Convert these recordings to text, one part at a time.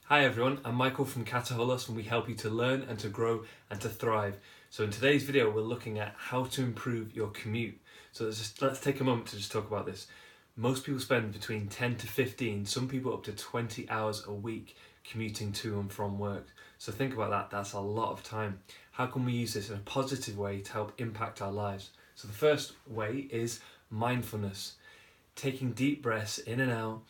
Hi everyone, I'm Michael from Kataholos and we help you to learn and to grow and to thrive. So in today's video we're looking at how to improve your commute. So let's take a moment to just talk about this. Most people spend between 10 to 15, some people up to 20 hours a week commuting to and from work. So think about that, that's a lot of time. How can we use this in a positive way to help impact our lives? So the first way is mindfulness. Taking deep breaths in and out.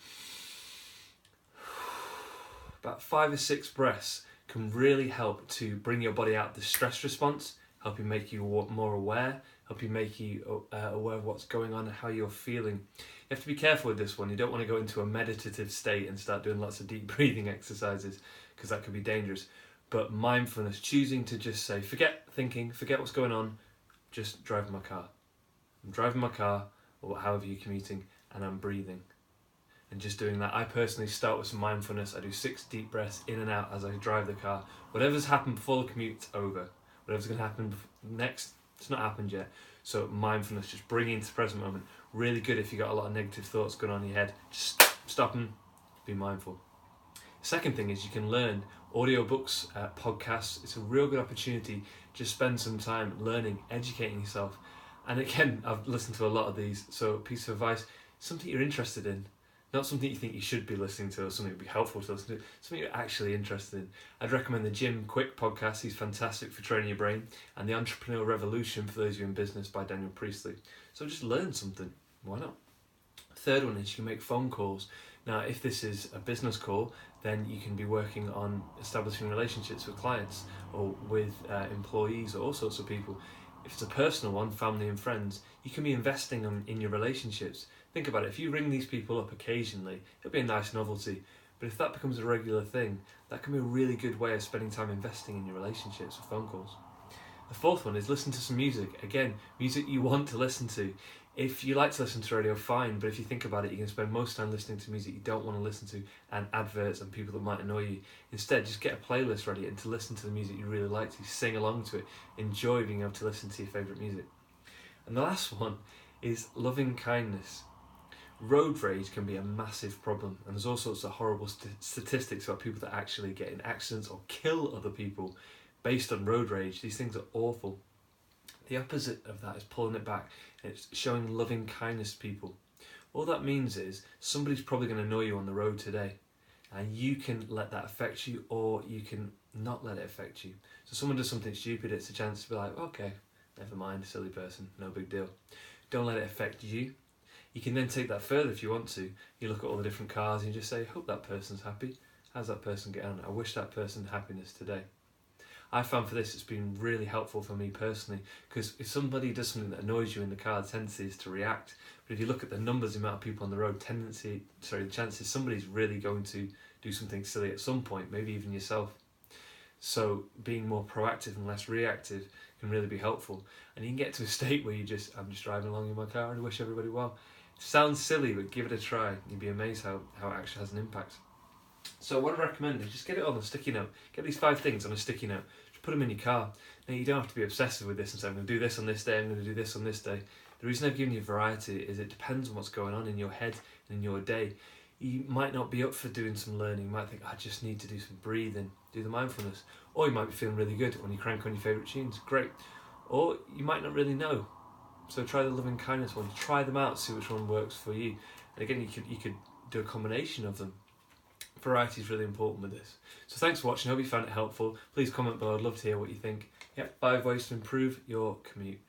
About 5 or 6 breaths can really help to bring your body out of the stress response, help you make you more aware, help you make you aware of what's going on and how you're feeling. You have to be careful with this one. You don't want to go into a meditative state and start doing lots of deep breathing exercises because that could be dangerous. But mindfulness, choosing to just say, forget thinking, forget what's going on, just driving my car. I'm driving my car, or however you're commuting, and I'm breathing. And just doing that. I personally start with some mindfulness. I do 6 deep breaths in and out as I drive the car. Whatever's happened before the commute's over. Whatever's going to happen next, it's not happened yet. So mindfulness, just bringing into the present moment. Really good if you've got a lot of negative thoughts going on in your head. Just stop and be mindful. Second thing is you can learn audiobooks, podcasts. It's a real good opportunity. Just spend some time learning, educating yourself. And again, I've listened to a lot of these. So a piece of advice, something you're interested in. Not something you think you should be listening to or something that would be helpful to listen to, something you're actually interested in. I'd recommend the Jim Kwik Podcast, he's fantastic for training your brain, and The Entrepreneur Revolution for those of you in business by Daniel Priestley. So just learn something, why not? Third one is you can make phone calls. Now if this is a business call, then you can be working on establishing relationships with clients or with employees or all sorts of people. If it's a personal one, family and friends, you can be investing in your relationships. Think about it, if you ring these people up occasionally, it'll be a nice novelty. But if that becomes a regular thing, that can be a really good way of spending time investing in your relationships with phone calls. The fourth one is listen to some music. Again, music you want to listen to. If you like to listen to radio, fine, but if you think about it, you can spend most time listening to music you don't want to listen to and adverts and people that might annoy you. Instead, just get a playlist ready and to listen to the music you really like to, sing along to it, enjoy being able to listen to your favourite music. And the last one is loving kindness. Road rage can be a massive problem, and there's all sorts of horrible statistics about people that actually get in accidents or kill other people based on road rage. These things are awful. The opposite of that is pulling it back. It's showing loving kindness to people. All that means is somebody's probably going to annoy you on the road today, and you can let that affect you or you can not let it affect you. So someone does something stupid, it's a chance to be like, okay, never mind, silly person, no big deal. Don't let it affect you. You can then take that further if you want to. You look at all the different cars and you just say, hope that person's happy. How's that person get on? I wish that person happiness today. I found for this it's been really helpful for me personally, because if somebody does something that annoys you in the car, the tendency is to react. But if you look at the numbers, the amount of people on the road, the chances somebody's really going to do something silly at some point, maybe even yourself. So being more proactive and less reactive can really be helpful. And you can get to a state where I'm just driving along in my car and I wish everybody well. It sounds silly, but give it a try. You'd be amazed how it actually has an impact. So what I recommend is just get it on a sticky note. Get these 5 things on a sticky note. Just put them in your car. Now you don't have to be obsessive with this and say, I'm going to do this on this day, I'm going to do this on this day. The reason I've given you variety is it depends on what's going on in your head and in your day. You might not be up for doing some learning. You might think, I just need to do some breathing, do the mindfulness. Or you might be feeling really good when you crank on your favourite tunes. Great. Or you might not really know. So try the loving kindness one. Try them out, see which one works for you. And again, you could do a combination of them. Variety is really important with this. So thanks for watching. I hope you found it helpful. Please comment below. I'd love to hear what you think. 5 ways to improve your commute.